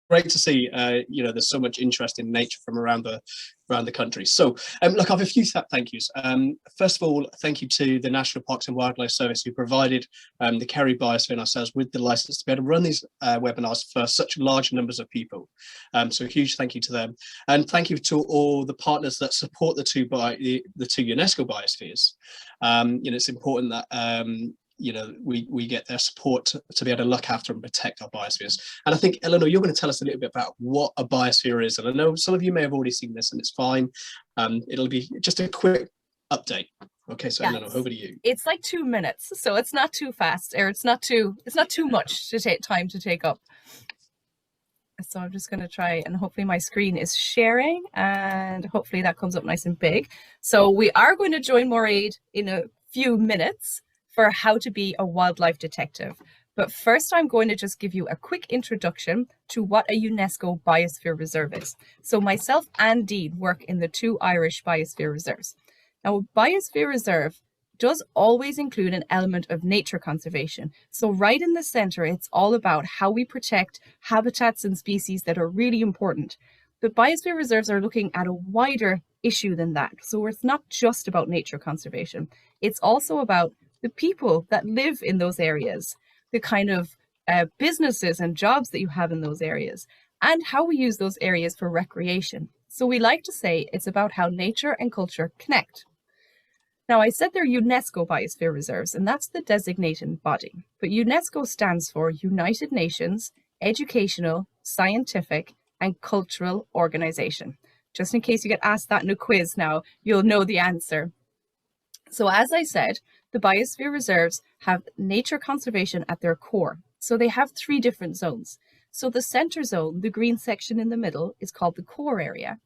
great to see, there's so much interest in nature from around the country. So, look, I have a few thank yous. First of all, thank you to the National Parks and Wildlife Service, who provided the Kerry Biosphere and ourselves with the license to be able to run these webinars for such large numbers of people. So a huge thank you to them. And thank you to all the partners that support the two UNESCO biospheres. It's important that we get their support to be able to look after and protect our biospheres. And I think, Eleanor, you're going to tell us a little bit about what a biosphere is. And I know some of you may have already seen this, and it's fine. It'll be just a quick update. Okay, so yes. Eleanor, over to you. It's like 2 minutes, so it's not too fast, or it's not too much to take time to take up. So I'm just going to try, and hopefully my screen is sharing, and hopefully that comes up nice and big. So we are going to join Mairead in a few minutes for how to be a wildlife detective. But first, I'm going to just give you a quick introduction to what a UNESCO Biosphere Reserve is. So myself and Dean work in the 2 Irish Biosphere Reserves. Now, a Biosphere Reserve does always include an element of nature conservation. So right in the center, it's all about how we protect habitats and species that are really important. But Biosphere Reserves are looking at a wider issue than that. So it's not just about nature conservation. It's also about the people that live in those areas, the kind of businesses and jobs that you have in those areas, and how we use those areas for recreation. So we like to say it's about how nature and culture connect. Now, I said they're UNESCO Biosphere Reserves, and that's the designating body. But UNESCO stands for United Nations Educational, Scientific, and Cultural Organization. Just in case you get asked that in a quiz now, you'll know the answer. So as I said, the Biosphere Reserves have nature conservation at their core. So they have 3 different zones. So the center zone, the green section in the middle, is called the core area.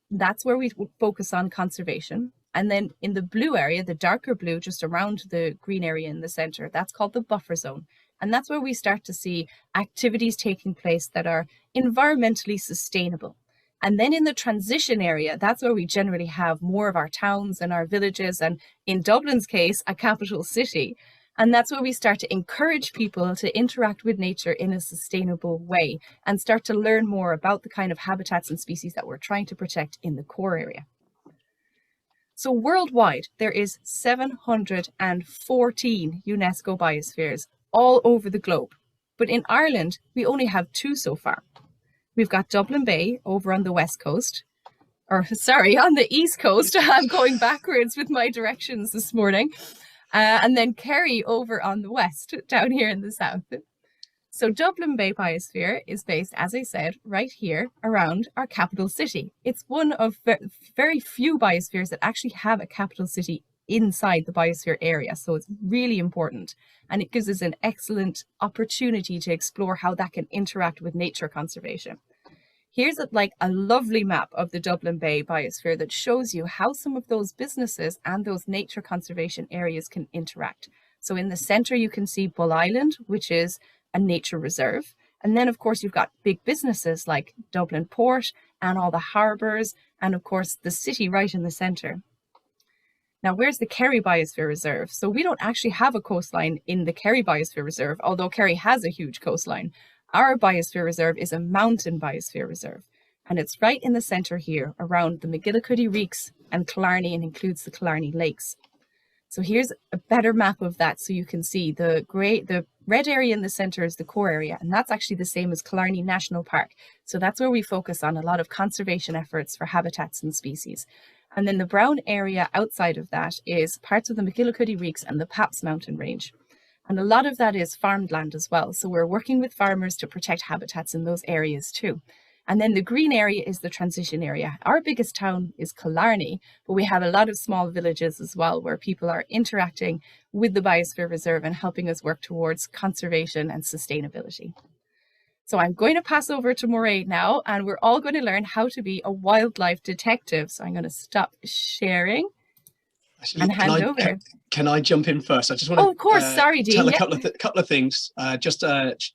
That's where we focus on conservation. And then in the blue area, the darker blue, just around the green area in the center, that's called the buffer zone. And that's where we start to see activities taking place that are environmentally sustainable. And then in the transition area, that's where we generally have more of our towns and our villages, and in Dublin's case, a capital city. And that's where we start to encourage people to interact with nature in a sustainable way and start to learn more about the kind of habitats and species that we're trying to protect in the core area. So worldwide, there is 714 UNESCO biospheres all over the globe. But in Ireland, we only have 2 so far. We've got Dublin Bay over on the west coast, on the east coast. I'm going backwards with my directions this morning. And then Kerry over on the west, down here in the south. So Dublin Bay Biosphere is based, as I said, right here around our capital city. It's one of very few biospheres that actually have a capital city inside the biosphere area. So it's really important. And it gives us an excellent opportunity to explore how that can interact with nature conservation. Here's a lovely map of the Dublin Bay Biosphere that shows you how some of those businesses and those nature conservation areas can interact. So in the center, you can see Bull Island, which is a nature reserve. And then, of course, you've got big businesses like Dublin Port and all the harbours, and of course, the city right in the center. Now, where's the Kerry Biosphere Reserve? So we don't actually have a coastline in the Kerry Biosphere Reserve, although Kerry has a huge coastline. Our Biosphere Reserve is a mountain biosphere reserve, and it's right in the center here around the McGillicuddy Reeks and Killarney, and includes the Killarney Lakes. So here's a better map of that, so you can see the red area in the center is the core area, and that's actually the same as Killarney National Park. So that's where we focus on a lot of conservation efforts for habitats and species. And then the brown area outside of that is parts of the McGillicuddy Reeks and the Paps Mountain Range. And a lot of that is farmed land as well. So we're working with farmers to protect habitats in those areas too. And then the green area is the transition area. Our biggest town is Killarney, but we have a lot of small villages as well where people are interacting with the Biosphere Reserve and helping us work towards conservation and sustainability. So I'm going to pass over to Mairead now, and we're all going to learn how to be a wildlife detective. So I'm going to stop sharing. Actually, and hand over. Can I jump in first? I just want to of course. Sorry, Dean. tell a couple of things. Just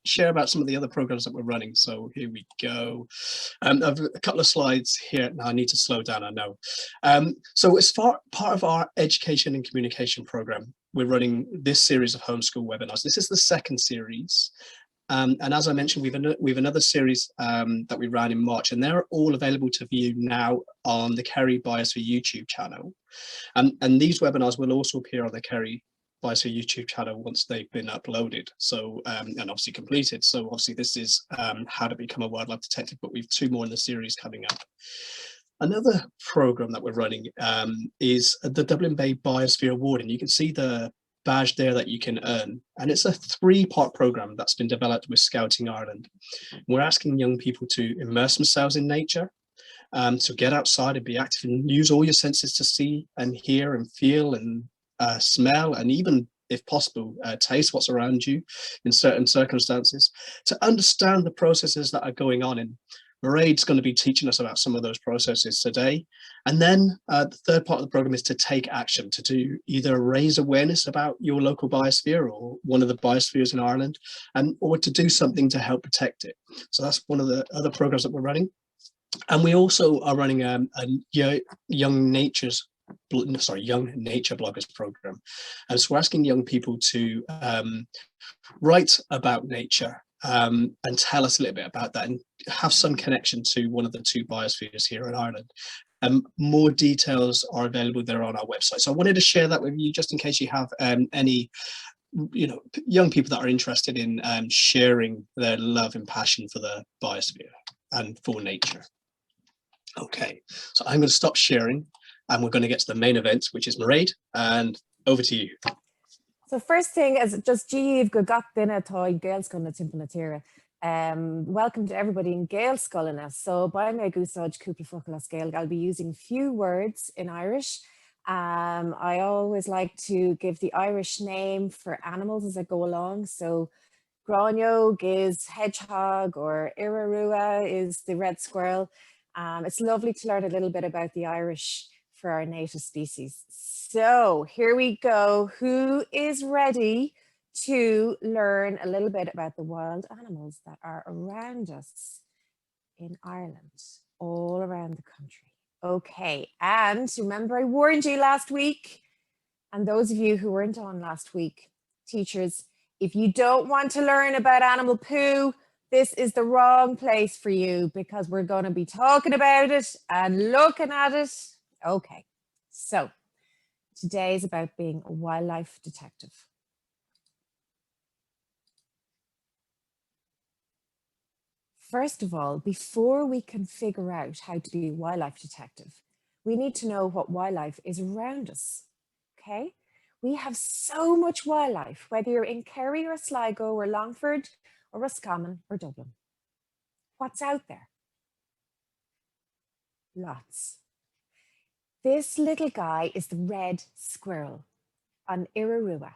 share about some of the other programs that we're running. So here we go. I've a couple of slides here. Now I need to slow down, I know. So as part of our education and communication program, we're running this series of homeschool webinars. This is the second series. And as I mentioned, we've another series that we ran in March, and they're all available to view now on the Kerry Biosphere YouTube channel. And these webinars will also appear on the Kerry Biosphere YouTube channel once they've been uploaded, so and obviously completed. So obviously this is how to become a wildlife detective, but we've 2 more in the series coming up. Another program that we're running is the Dublin Bay Biosphere Award, and you can see the badge there that you can earn, and it's a 3-part program that's been developed with Scouting Ireland. We're asking young people to immerse themselves in nature, to get outside and be active and use all your senses to see and hear and feel and smell, and even, if possible, taste what's around you in certain circumstances, to understand the processes that are going on. And Mairead's going to be teaching us about some of those processes today. And then the 3rd part of the program is to take action, to do either raise awareness about your local biosphere or one of the biospheres in Ireland, or to do something to help protect it. So that's one of the other programs that we're running. And we also are running a young nature bloggers program. And so we're asking young people to write about nature and tell us a little bit about that and have some connection to one of the 2 biospheres here in Ireland. More details are available there on our website. So I wanted to share that with you just in case you have any young people that are interested in sharing their love and passion for the biosphere and for nature. Okay, so I'm going to stop sharing and we're going to get to the main event, which is Mairead, and over to you. So first thing is just Jeev go gat dinner toy Gaelscoil na timp na tíre. Welcome to everybody in Gaelscoil. So by my gusaj cúpla focal scale, I'll be using few words in Irish. I always like to give the Irish name for animals as I go along. So Gráinneog is hedgehog, or Irarua is the red squirrel. It's lovely to learn a little bit about the Irish for our native species. So here we go. Who is ready to learn a little bit about the wild animals that are around us in Ireland, all around the country? Okay, and remember I warned you last week, and those of you who weren't on last week, teachers, if you don't want to learn about animal poo, this is the wrong place for you, because we're going to be talking about it and looking at it. Okay, so today is about being a wildlife detective. First of all, before we can figure out how to be a wildlife detective, we need to know what wildlife is around us, okay? We have so much wildlife, whether you're in Kerry or Sligo or Longford or Roscommon or Dublin. What's out there? Lots. This little guy is the red squirrel on Irarua,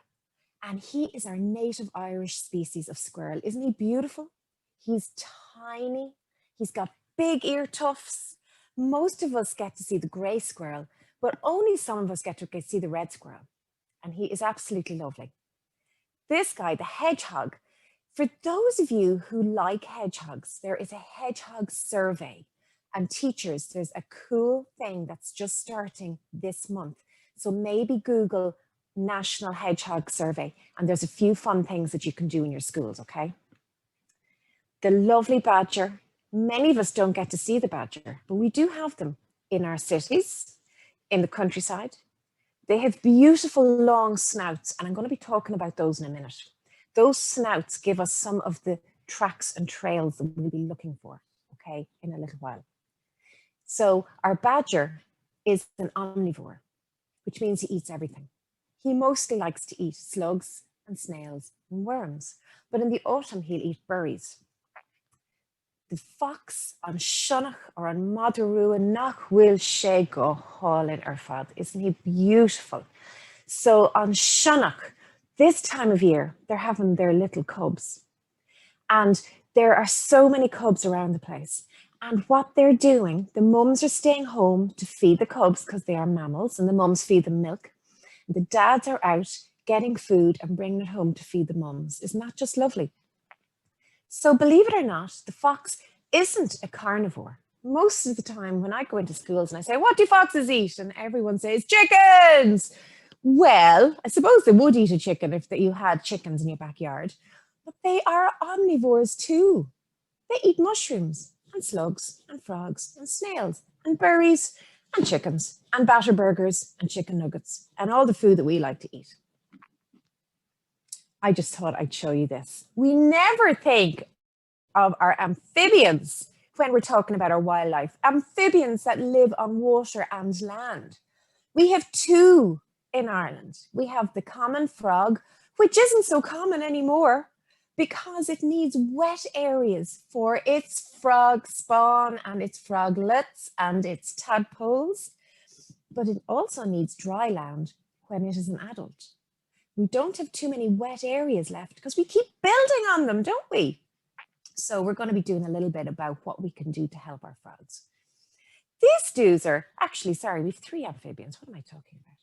and he is our native Irish species of squirrel. Isn't he beautiful? He's tiny, he's got big ear tufts. Most of us get to see the grey squirrel, but only some of us get to see the red squirrel, and he is absolutely lovely. This guy, the hedgehog, for those of you who like hedgehogs, there is a hedgehog survey. And teachers, there's a cool thing that's just starting this month. So maybe Google National Hedgehog Survey, and there's a few fun things that you can do in your schools, okay? The lovely badger. Many of us don't get to see the badger, but we do have them in our cities, in the countryside. They have beautiful long snouts, and I'm going to be talking about those in a minute. Those snouts give us some of the tracks and trails that we'll be looking for, okay, in a little while. So our badger is an omnivore, which means he eats everything. He mostly likes to eat slugs and snails and worms, but in the autumn he'll eat berries. The fox on Shunnach or on Madarua nach will she go haul in her fad. Isn't he beautiful? So on Shunnach, this time of year, they're having their little cubs. And there are so many cubs around the place. And what they're doing, the mums are staying home to feed the cubs because they are mammals, and the mums feed them milk. And the dads are out getting food and bringing it home to feed the mums. Isn't that just lovely? So believe it or not, the fox isn't a carnivore. Most of the time when I go into schools and I say, what do foxes eat? And everyone says, chickens. Well, I suppose they would eat a chicken if you had chickens in your backyard. but they are omnivores too. They eat mushrooms and slugs and frogs and snails and berries and chickens and batter burgers and chicken nuggets and all the food that we like to eat. I just thought I'd show you this. We never think of our amphibians when we're talking about our wildlife, amphibians that live on water and land. We have two in Ireland. We have the common frog, which isn't so common anymore because it needs wet areas for its frog spawn and its froglets and its tadpoles, but it also needs dry land when it is an adult. We don't have too many wet areas left because we keep building on them, don't we? So we're going to be doing a little bit about what we can do to help our frogs. This doozer, actually, sorry, we've three amphibians. What am I talking about?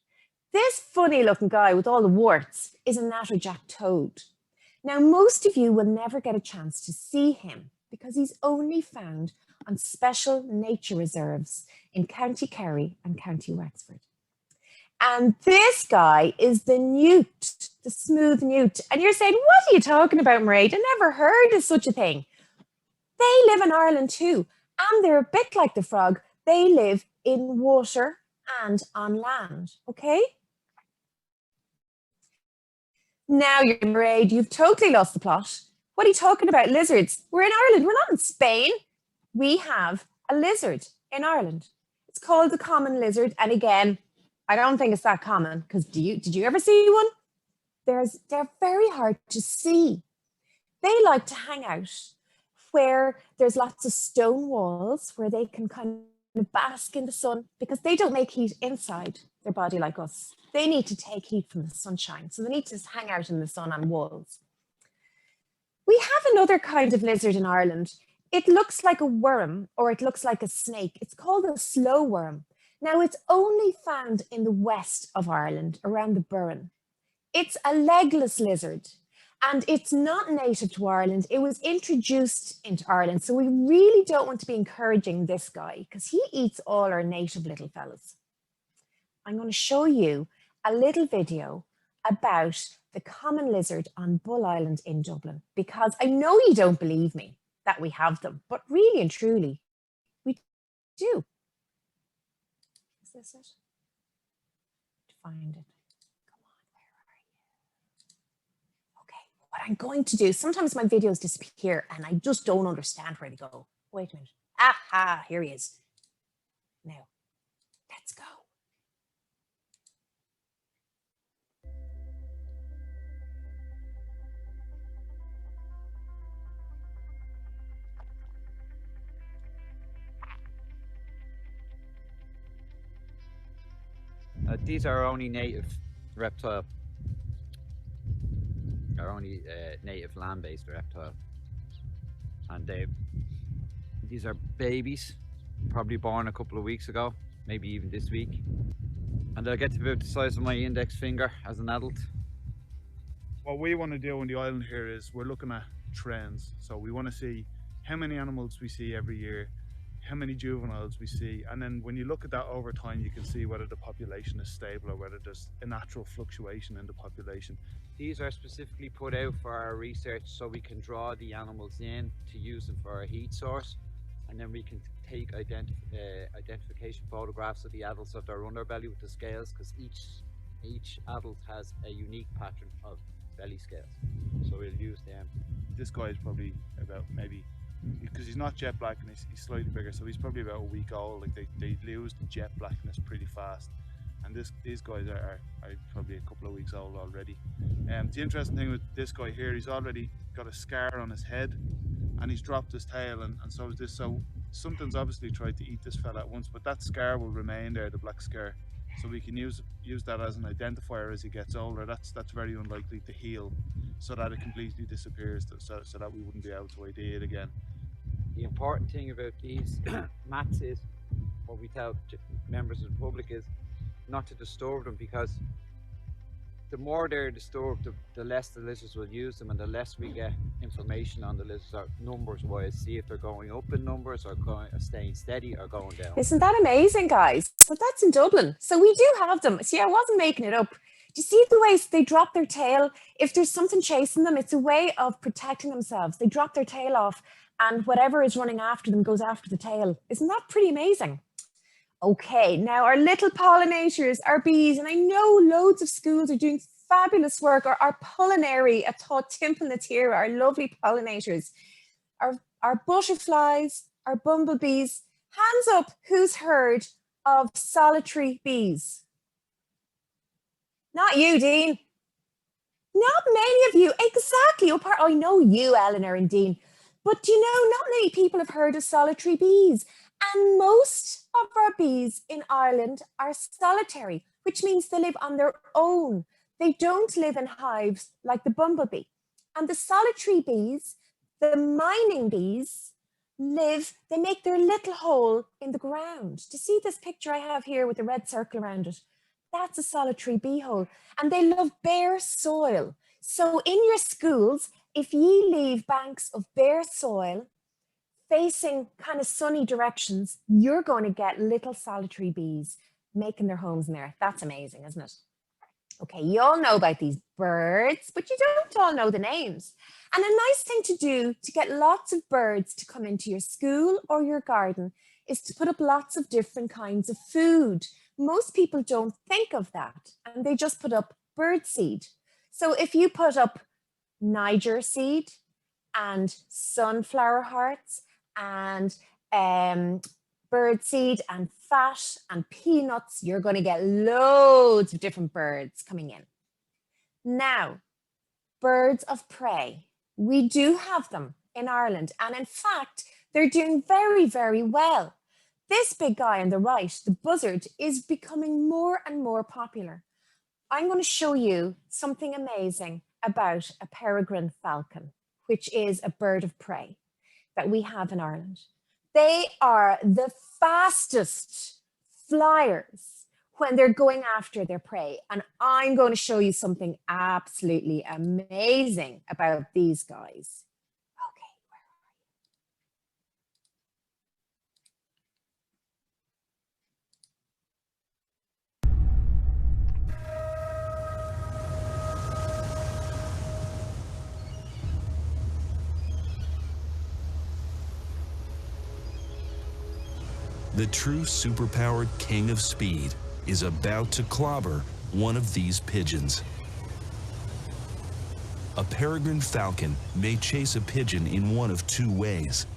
This funny looking guy with all the warts is a natterjack toad. Now, most of you will never get a chance to see him because he's only found on special nature reserves in County Kerry and County Wexford. And this guy is the newt, the smooth newt. And you're saying, what are you talking about, Mairead? I never heard of such a thing. They live in Ireland too. And they're a bit like the frog. They live in water and on land, okay? Now, you're Mairead, you've totally lost the plot. What are you talking about? Lizards? We're in Ireland. We're not in Spain. We have a lizard in Ireland. It's called the common lizard. And again, I don't think it's that common because did you ever see one? They're very hard to see. They like to hang out where there's lots of stone walls where they can kind of bask in the sun because they don't make heat inside their body like us. They need to take heat from the sunshine. So they need to hang out in the sun on walls. We have another kind of lizard in Ireland. It looks like a worm or it looks like a snake. It's called a slow worm. Now, it's only found in the west of Ireland, around the Burren. It's a legless lizard, and it's not native to Ireland. It was introduced into Ireland, so we really don't want to be encouraging this guy because he eats all our native little fellas. I'm going to show you a little video about the common lizard on Bull Island in Dublin, because I know you don't believe me that we have them, but really and truly, we do. Is this it? To find it. Come on, where are you? Okay, what I'm going to do, sometimes my videos disappear and I just don't understand where they go. Wait a minute. Aha, here he is. Now, let's go. These are our only native reptile, our only native land-based reptile, and these are babies, probably born a couple of weeks ago, maybe even this week, and they'll get to about the size of my index finger as an adult. What we want to do on the island here is we're looking at trends, so we want to see how many animals we see every year, how many juveniles we see, and then when you look at that over time you can see whether the population is stable or whether there's a natural fluctuation in the population. These are specifically put out for our research so we can draw the animals in to use them for our heat source, and then we can take identification photographs of the adults of their underbelly with the scales, because each adult has a unique pattern of belly scales, so we'll use them. This guy is probably about, maybe because he's not jet black and he's slightly bigger, so he's probably about a week old. Like they lose the jet blackness pretty fast, and these guys are probably a couple of weeks old already. The interesting thing with this guy here, he's already got a scar on his head and he's dropped his tail, and so is this. So something's obviously tried to eat this fella at once, but that scar will remain there, the black scar, so we can use that as an identifier as he gets older. That's very unlikely to heal so that it completely disappears, so that we wouldn't be able to ID it again. The important thing about these mats is, what we tell members of the public is not to disturb them, because the more they're disturbed, the less the lizards will use them, and the less we get information on the lizards numbers wise, see if they're going up in numbers or staying steady or going down. Isn't that amazing, guys? So that's in Dublin. So we do have them. See, I wasn't making it up. Do you see the ways they drop their tail? If there's something chasing them, it's a way of protecting themselves. They drop their tail off and whatever is running after them goes after the tail. Isn't that pretty amazing? Okay, now our little pollinators, our bees, and I know loads of schools are doing fabulous work. Our Pollinary at Tá Timpeall na Tíre, our lovely pollinators, our butterflies, our bumblebees. Hands up, who's heard of solitary bees? Not you, Dean. Not many of you. Exactly. I know you, Eleanor and Dean. But do you know, not many people have heard of solitary bees. And most of our bees in Ireland are solitary, which means they live on their own. They don't live in hives like the bumblebee. And the solitary bees, the mining bees, they make their little hole in the ground. Do you see this picture I have here with the red circle around it? That's a solitary bee hole. And they love bare soil. So in your schools, if you leave banks of bare soil facing kind of sunny directions, you're going to get little solitary bees making their homes in there. That's amazing, isn't it? Okay, you all know about these birds, but you don't all know the names. And a nice thing to do to get lots of birds to come into your school or your garden is to put up lots of different kinds of food. Most people don't think of that, and they just put up bird seed. So if you put up Niger seed and sunflower hearts and bird seed and fat and peanuts, you're going to get loads of different birds coming in. Now, birds of prey, we do have them in Ireland, and in fact, they're doing very, very well. This big guy on the right, the buzzard, is becoming more and more popular. I'm going to show you something amazing about a peregrine falcon, which is a bird of prey that we have in Ireland. They are the fastest flyers when they're going after their prey. And I'm going to show you something absolutely amazing about these guys. Okay, where are The true superpowered king of speed is about to clobber one of these pigeons. A peregrine falcon may chase a pigeon in one of two ways.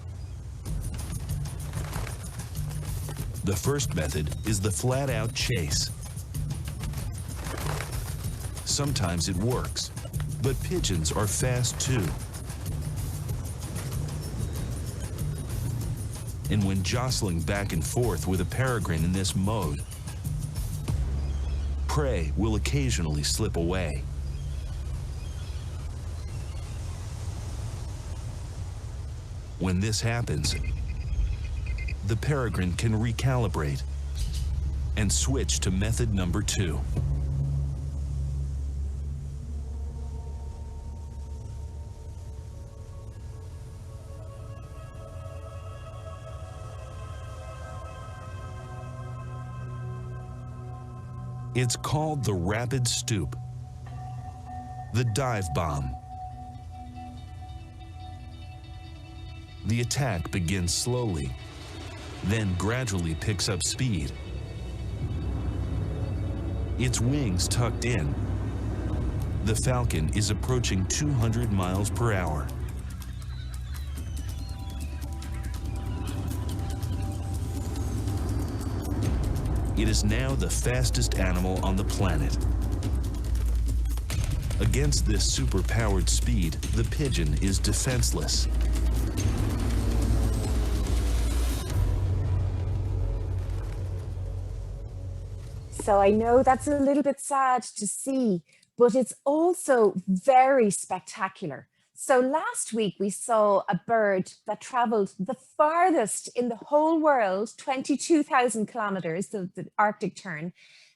The first method is the flat-out chase. Sometimes it works, but pigeons are fast too. And when jostling back and forth with a peregrine in this mode, prey will occasionally slip away. When this happens, the peregrine can recalibrate and switch to method number 2. It's called the rapid stoop, the dive bomb. The attack begins slowly, then gradually picks up speed. Its wings tucked in, the falcon is approaching 200 miles per hour. It is now the fastest animal on the planet. Against this super-powered speed, the pigeon is defenseless. So I know that's a little bit sad to see, but it's also very spectacular. So last week we saw a bird that traveled the farthest in the whole world, 22,000 kilometers, the Arctic tern.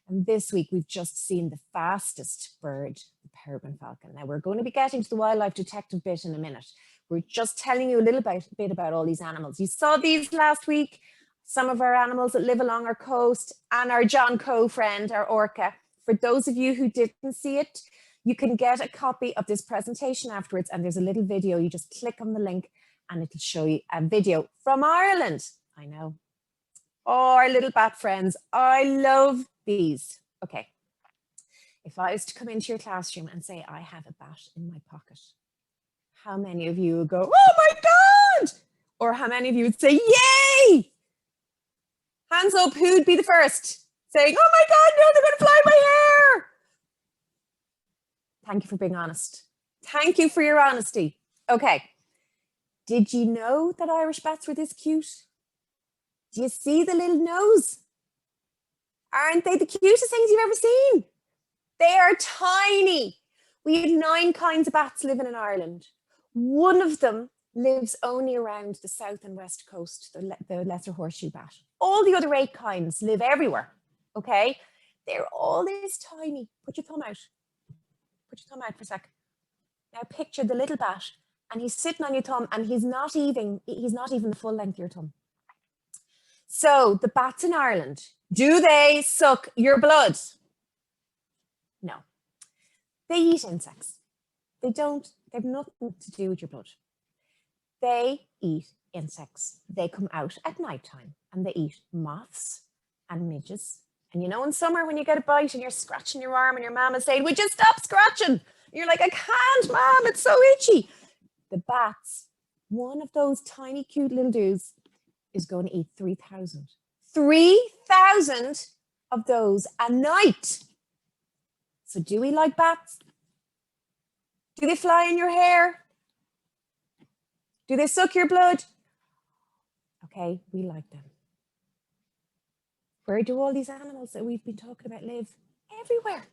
And this week we've just seen the fastest bird, the peregrine falcon. Now we're going to be getting to the wildlife detective bit in a minute. We're just telling you a little bit about all these animals. You saw these last week, some of our animals that live along our coast, and our John Coe friend, our orca, For those of you who didn't see it, you can get a copy of this presentation afterwards, and there's a little video. You just click on the link and it'll show you a video from Ireland. I know. Oh, our little bat friends. I love these. Okay. If I was to come into your classroom and say, I have a bat in my pocket, how many of you would go, oh my God? Or how many of you would say, yay? Hands up, who'd be the first? Saying, oh my God, no, they're going to fly my hair. Thank you for being honest. Thank you for your honesty. Okay. Did you know that Irish bats were this cute? Do you see the little nose? Aren't they the cutest things you've ever seen? They are tiny. We have 9 kinds of bats living in Ireland. One of them lives only around the south and west coast, the lesser horseshoe bat. All the other 8 kinds live everywhere, okay? They're all this tiny. Put your thumb out. Put your thumb out for a sec. Now picture the little bat, and he's sitting on your thumb, and he's not even the full length of your thumb. So the bats in Ireland, do they suck your blood? No. They eat insects. They have nothing to do with your blood. They eat insects. They come out at nighttime and they eat moths and midges. And you know, in summer when you get a bite and you're scratching your arm and your mom is saying, would you stop scratching? And you're like, I can't, Mom, it's so itchy. The bats, one of those tiny cute little dudes, is going to eat 3,000. 3,000 of those a night. So do we like bats? Do they fly in your hair? Do they suck your blood? Okay, we like them. Where do all these animals that we've been talking about live? Everywhere.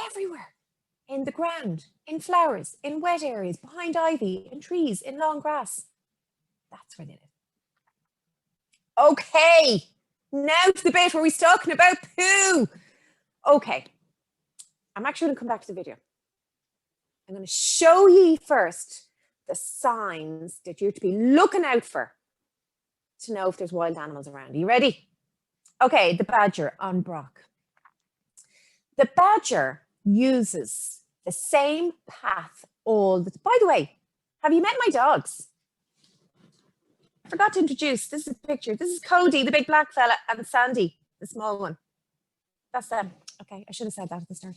Everywhere. In the ground, in flowers, in wet areas, behind ivy, in trees, in long grass. That's where they live. Okay, now to the bit where we're talking about poo. Okay, I'm actually going to come back to the video. I'm going to show you first the signs that you're to be looking out for to know if there's wild animals around. Are you ready? Okay, the badger on Brock. The badger uses the same path all the time. By the way, have you met my dogs? I forgot to introduce. This is a picture. This is Cody, the big black fella, and Sandy, the small one. That's them. Okay, I should have said that at the start.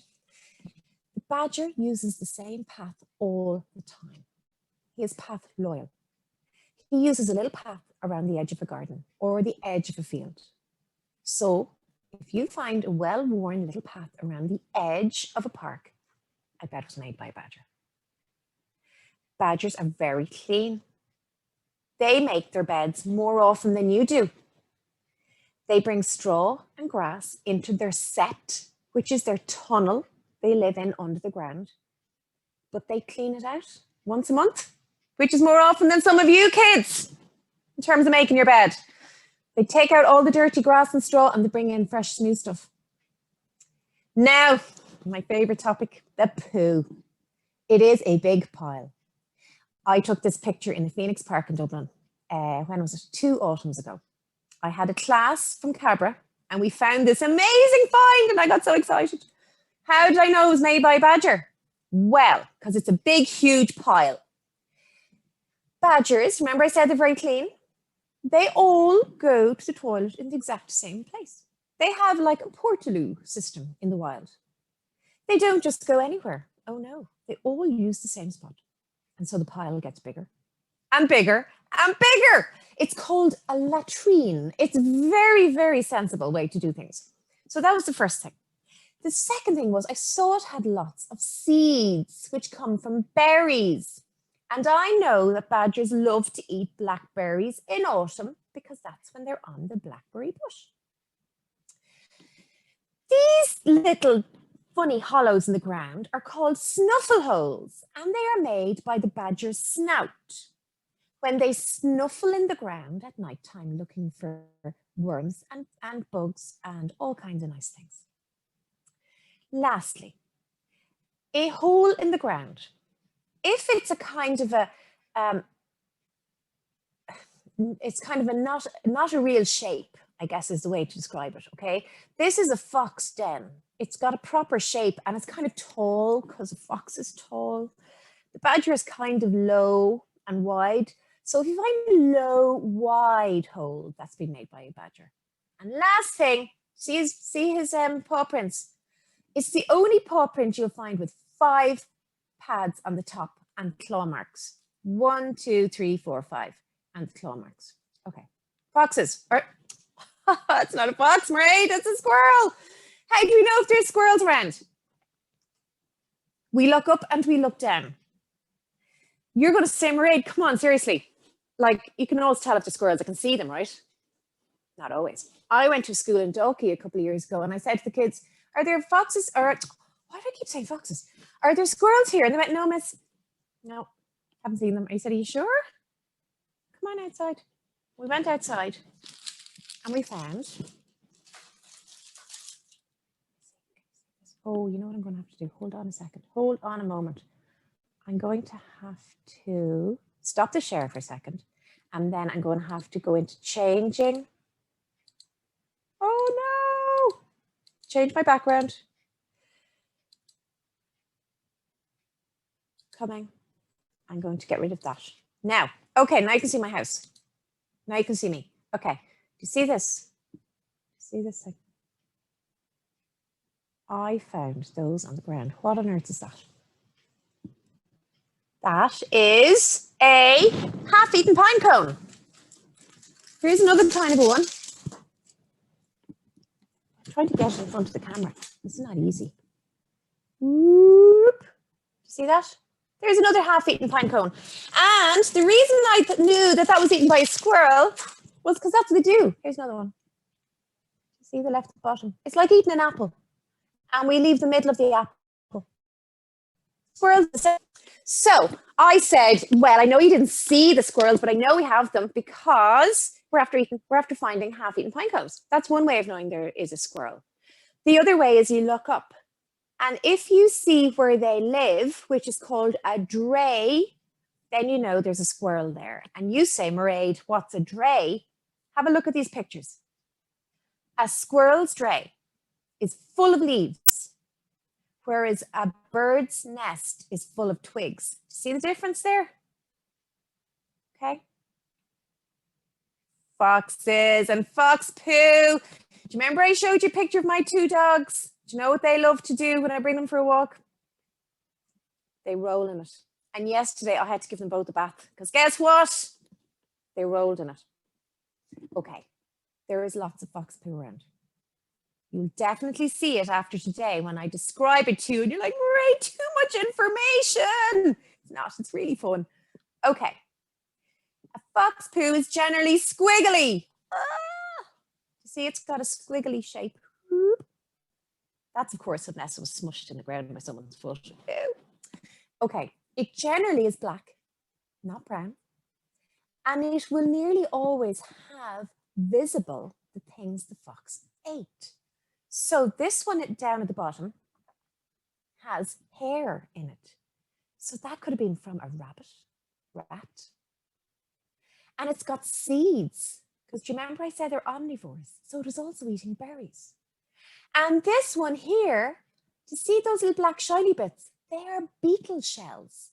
The badger uses the same path all the time. He is path loyal. He uses a little path around the edge of a garden or the edge of a field. So if you find a well-worn little path around the edge of a park, I bet it was made by a badger. Badgers are very clean. They make their beds more often than you do. They bring straw and grass into their sept, which is their tunnel they live in under the ground. But they clean it out once a month, which is more often than some of you kids in terms of making your bed. They take out all the dirty grass and straw and they bring in fresh new stuff. Now, my favorite topic, the poo. It is a big pile. I took this picture in the Phoenix Park in Dublin. When was it? 2 autumns ago. I had a class from Cabra and we found this amazing find and I got so excited. How did I know it was made by a badger? Well, because it's a big, huge pile. Badgers, remember I said they're very clean? They all go to the toilet in the exact same place. They have like a portaloo system in the wild. They don't just go anywhere. Oh no, they all use the same spot. And so the pile gets bigger and bigger and bigger. It's called a latrine. It's a very, very sensible way to do things. So that was the first thing. The second thing was I saw it had lots of seeds, which come from berries. And I know that badgers love to eat blackberries in autumn because that's when they're on the blackberry bush. These little funny hollows in the ground are called snuffle holes, and they are made by the badger's snout when they snuffle in the ground at night time looking for worms and bugs and all kinds of nice things. Lastly, a hole in the ground. If it's a kind of a, it's kind of a not a real shape, I guess is the way to describe it, okay? This is a fox den. It's got a proper shape and it's kind of tall because a fox is tall. The badger is kind of low and wide. So if you find a low, wide hole, that's been made by a badger. And last thing, see his paw prints? It's the only paw print you'll find with 5 pads on the top and claw marks. 1, 2, 3, 4, 5, and claw marks. Okay, foxes. It's not a fox, Mairead, it's a squirrel. How do we know if there's squirrels around? We look up and we look down. You're going to say, Mairead, come on, seriously. Like, you can always tell if the squirrels, I can see them, right? Not always. I went to school in Dalkey a couple of years ago and I said to the kids, are there foxes, or why do I keep saying foxes? Are there squirrels here? And they went, no, miss. No, haven't seen them. I said, are you sure? Come on outside. We went outside and we found, oh, you know what I'm going to have to do? Hold on a second. Hold on a moment. I'm going to have to stop the share for a second. And then I'm going to have to go into changing. Oh no! Change my background. Coming. I'm going to get rid of that. Now, okay, now you can see my house. Now you can see me. Okay, do you see this? See this thing? I found those on the ground. What on earth is that? That is a half-eaten pine cone. Here's another tiny one. I'm trying to get it in front of the camera. It's not easy. Whoop. See that? There's another half-eaten pine cone. And the reason I knew that that was eaten by a squirrel was because that's what they do. Here's another one. See the left bottom? It's like eating an apple. And we leave the middle of the apple. Squirrels. So I said, well, I know you didn't see the squirrels, but I know we have them because we're after finding half-eaten pine cones. That's one way of knowing there is a squirrel. The other way is you look up. And if you see where they live, which is called a dray, then you know there's a squirrel there. And you say, Mairead, what's a dray? Have a look at these pictures. A squirrel's dray is full of leaves, whereas a bird's nest is full of twigs. See the difference there? Okay. Foxes and fox poo. Do you remember I showed you a picture of my 2 dogs? Do you know what they love to do when I bring them for a walk? They roll in it. And yesterday I had to give them both a bath because guess what? They rolled in it. Okay, there is lots of fox poo around. You'll definitely see it after today when I describe it to you and you're like, Mairead, too much information. It's not, it's really fun. Okay, a fox poo is generally squiggly. See, it's got a squiggly shape. That's, of course, unless it was smushed in the ground by someone's foot. Ew. Okay, it generally is black, not brown. And it will nearly always have visible the things the fox ate. So this one down at the bottom has hair in it. So that could have been from a rat. And it's got seeds, because do you remember I said they're omnivores? So it was also eating berries. And this one here, do you see those little black shiny bits? They are beetle shells.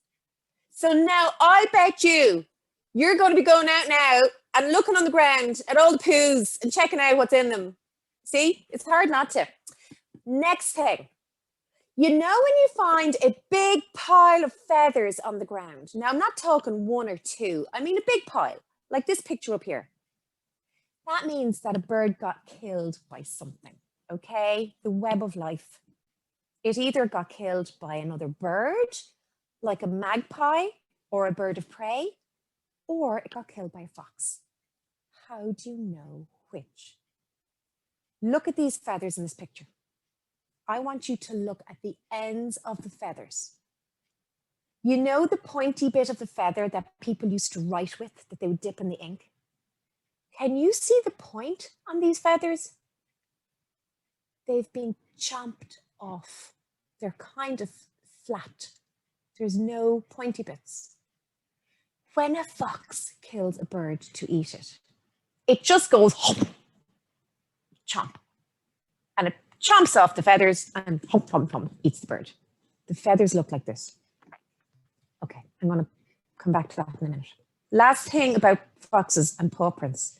So now I bet you're going to be going out now and looking on the ground at all the poos and checking out what's in them. See, it's hard not to. Next thing, you know when you find a big pile of feathers on the ground? Now, I'm not talking 1 or 2. I mean a big pile, like this picture up here. That means that a bird got killed by something, okay? The web of life. It either got killed by another bird, like a magpie or a bird of prey, or it got killed by a fox. How do you know which? Look at these feathers in this picture. I want you to look at the ends of the feathers. You know the pointy bit of the feather that people used to write with, that they would dip in the ink? Can you see the point on these feathers? They've been chomped off. They're kind of flat. There's no pointy bits. When a fox kills a bird to eat it, it just goes hop, chomp, and it chomps off the feathers and hump, hump, hump, eats the bird. The feathers look like this. Okay, I'm going to come back to that in a minute. Last thing about foxes and paw prints.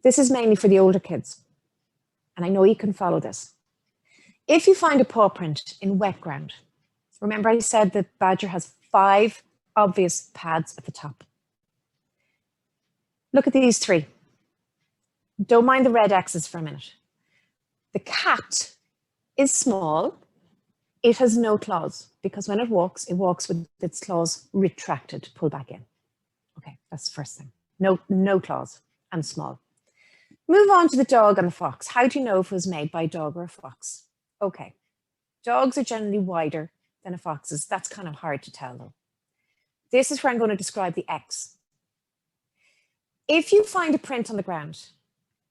This is mainly for the older kids, and I know you can follow this. If you find a paw print in wet ground, remember I said that badger has 5 obvious pads at the top. Look at these 3. Don't mind the red X's for a minute. The cat is small. It has no claws because when it walks with its claws retracted, pull back in. Okay, that's the first thing. No claws and small. Move on to the dog and the fox. How do you know if it was made by a dog or a fox? Okay, dogs are generally wider than a fox's. That's kind of hard to tell though. This is where I'm going to describe the X. If you find a print on the ground,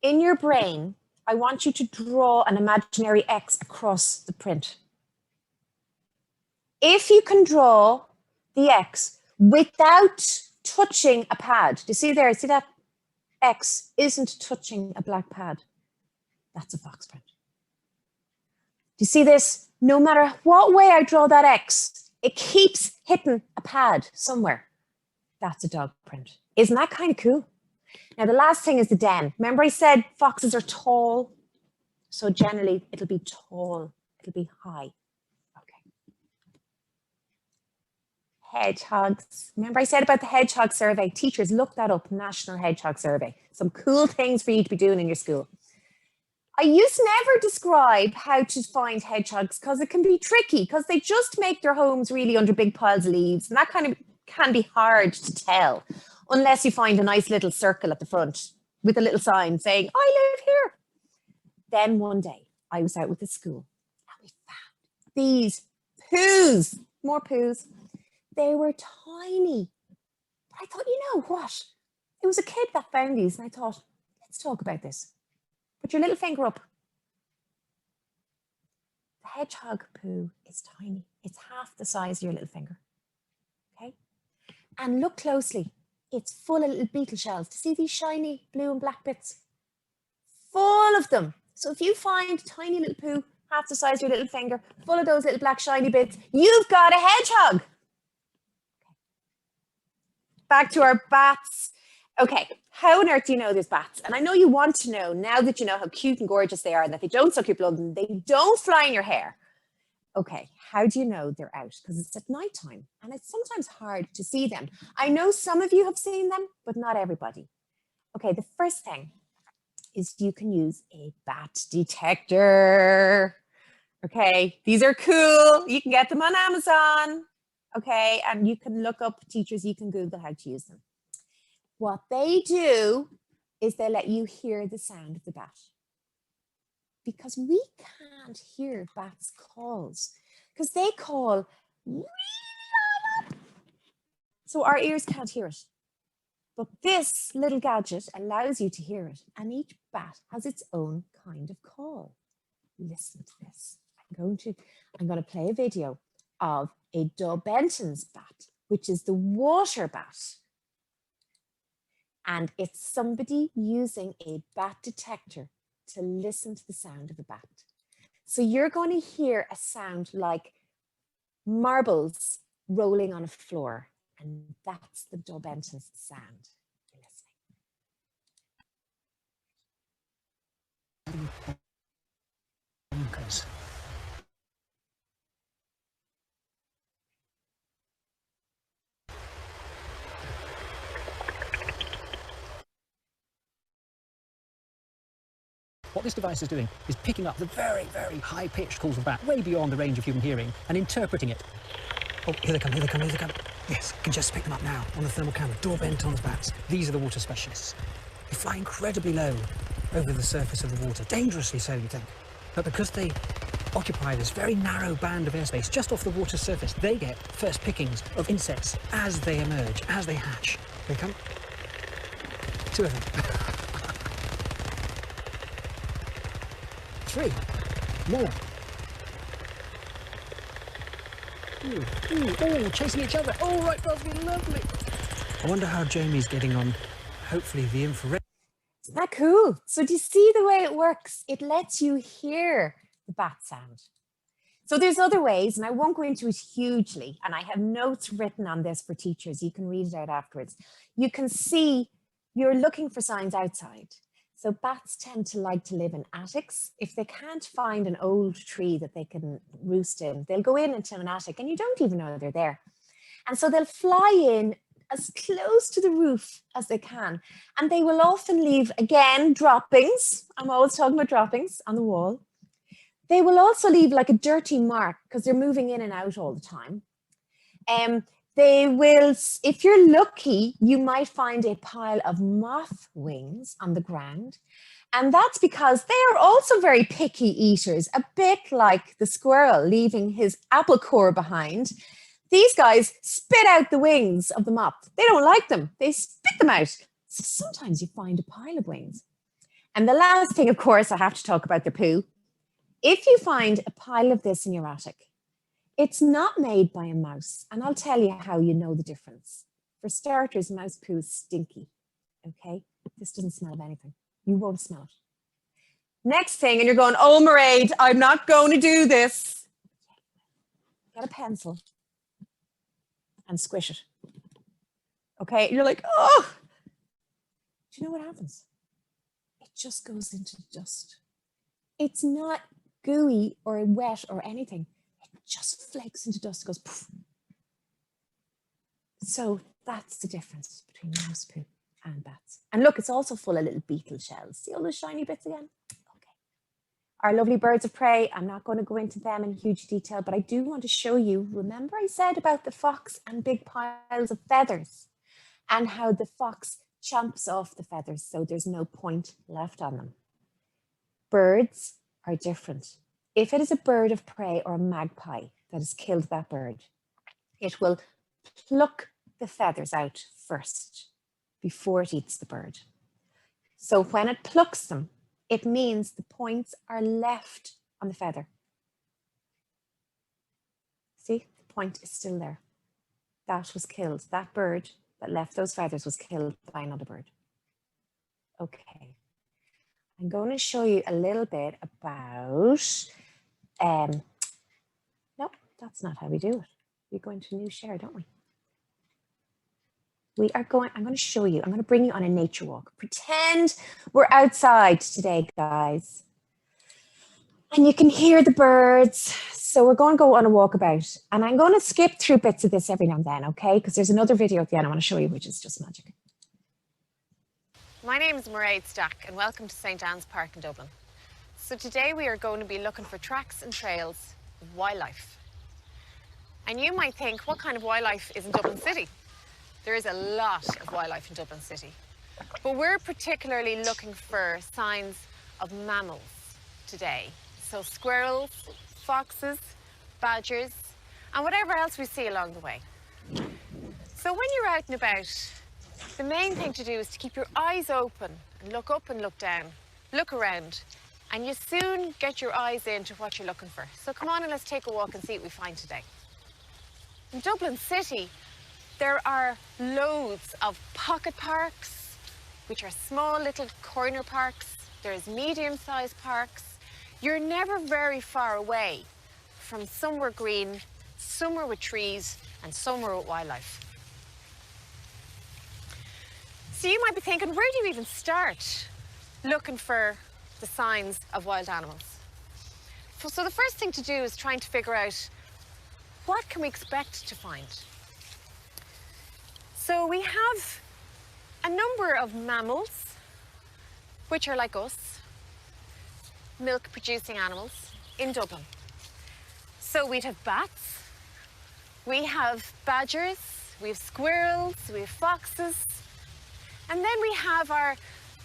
in your brain, I want you to draw an imaginary X across the print. If you can draw the X without touching a pad, do you see there? See that X isn't touching a black pad? That's a fox print. Do you see this? No matter what way I draw that X, it keeps hitting a pad somewhere. That's a dog print. Isn't that kind of cool? Now, the last thing is the den. Remember I said foxes are tall? So generally, it'll be tall. It'll be high. Hedgehogs. Remember I said about the hedgehog survey? Teachers, look that up, National Hedgehog Survey. Some cool things for you to be doing in your school. I used to never describe how to find hedgehogs because it can be tricky because they just make their homes really under big piles of leaves, and that kind of can be hard to tell unless you find a nice little circle at the front with a little sign saying, I live here. Then one day I was out with the school and we found these poos, more poos. They were tiny. But I thought, you know what? It was a kid that found these and I thought, let's talk about this. Put your little finger up. The hedgehog poo is tiny. It's half the size of your little finger. Okay? And look closely. It's full of little beetle shells. Do you see these shiny blue and black bits? Full of them. So if you find a tiny little poo, half the size of your little finger, full of those little black shiny bits, you've got a hedgehog. Back to our bats. Okay, how on earth do you know there's bats? And I know you want to know now that you know how cute and gorgeous they are and that they don't suck your blood and they don't fly in your hair. Okay, how do you know they're out? Because it's at nighttime and it's sometimes hard to see them. I know some of you have seen them, but not everybody. Okay, the first thing is you can use a bat detector. Okay, these are cool. You can get them on Amazon. Okay, and you can look up, teachers, you can Google how to use them. What they do is they let you hear the sound of the bat. Because we can't hear bats' calls, because they call really loud. So our ears can't hear it. But this little gadget allows you to hear it, and each bat has its own kind of call. Listen to this. I'm going to play a video of a Daubenton's bat, which is the water bat. And it's somebody using a bat detector to listen to the sound of a bat. So you're going to hear a sound like marbles rolling on a floor, and that's the Daubenton's sound. You're listening. What this device is doing is picking up the very, very high-pitched calls of bat, way beyond the range of human hearing, and interpreting it. Oh, here they come, here they come, here they come. Yes, I can just pick them up now on the thermal camera. Daubenton's bats. These are the water specialists. They fly incredibly low over the surface of the water, dangerously so, you think. But because they occupy this very narrow band of airspace just off the water's surface, they get first pickings of insects as they emerge, as they hatch. Here they come. 2 of them. 3 more. Ooh, chasing each other. Oh, right, that's been lovely. I wonder how Jamie's getting on. Hopefully the infrared. Isn't that cool? So do you see the way it works? It lets you hear the bat sound. So there's other ways, and I won't go into it hugely, and I have notes written on this for teachers. You can read it out afterwards. You can see you're looking for signs outside. So bats tend to like to live in attics. If they can't find an old tree that they can roost in, they'll go into an attic and you don't even know they're there. And so they'll fly in as close to the roof as they can. And they will often leave, again, droppings. I'm always talking about droppings on the wall. They will also leave like a dirty mark because they're moving in and out all the time. They will, if you're lucky, you might find a pile of moth wings on the ground. And that's because they are also very picky eaters, a bit like the squirrel leaving his apple core behind. These guys spit out the wings of the moth. They don't like them. They spit them out. So sometimes you find a pile of wings. And the last thing, of course, I have to talk about the poo. If you find a pile of this in your attic, it's not made by a mouse. And I'll tell you how you know the difference. For starters, mouse poo is stinky, okay? This doesn't smell of anything. You won't smell it. Next thing, and you're going, oh, Mairead, I'm not going to do this. Get a pencil and squish it. Okay, you're like, oh. Do you know what happens? It just goes into dust. It's not gooey or wet or anything. It just flakes into dust, goes poof. So that's the difference between mouse poo and bats. And look, it's also full of little beetle shells. See all those shiny bits again? Okay. Our lovely birds of prey, I'm not going to go into them in huge detail, but I do want to show you, remember I said about the fox and big piles of feathers and how the fox chomps off the feathers so there's no point left on them. Birds are different. If it is a bird of prey or a magpie that has killed that bird, it will pluck the feathers out first before it eats the bird. So when it plucks them, it means the points are left on the feather. See, the point is still there. That was killed. That bird that left those feathers was killed by another bird. Okay. I'm going to show you a little bit about, no, that's not how we do it. We go into new share, don't we? I'm going to show you, I'm going to bring you on a nature walk. Pretend we're outside today, guys. And you can hear the birds. So we're going to go on a walkabout. And I'm going to skip through bits of this every now and then, okay? Because there's another video at the end I want to show you, which is just magic. My name is Mairead Stack and welcome to St. Anne's Park in Dublin. So today we are going to be looking for tracks and trails of wildlife. And you might think, what kind of wildlife is in Dublin City? There is a lot of wildlife in Dublin City. But we're particularly looking for signs of mammals today. So squirrels, foxes, badgers, and whatever else we see along the way. So when you're out and about, the main thing to do is to keep your eyes open and look up and look down, look around, and you soon get your eyes into what you're looking for. So come on and let's take a walk and see what we find today. In Dublin City, there are loads of pocket parks, which are small little corner parks. There's medium-sized parks. You're never very far away from somewhere green, somewhere with trees, and somewhere with wildlife. So you might be thinking, where do you even start looking for the signs of wild animals? So the first thing to do is trying to figure out, what can we expect to find? So we have a number of mammals, which are like us, milk-producing animals in Dublin. So we'd have bats, we have badgers, we have squirrels, we have foxes, and then we have our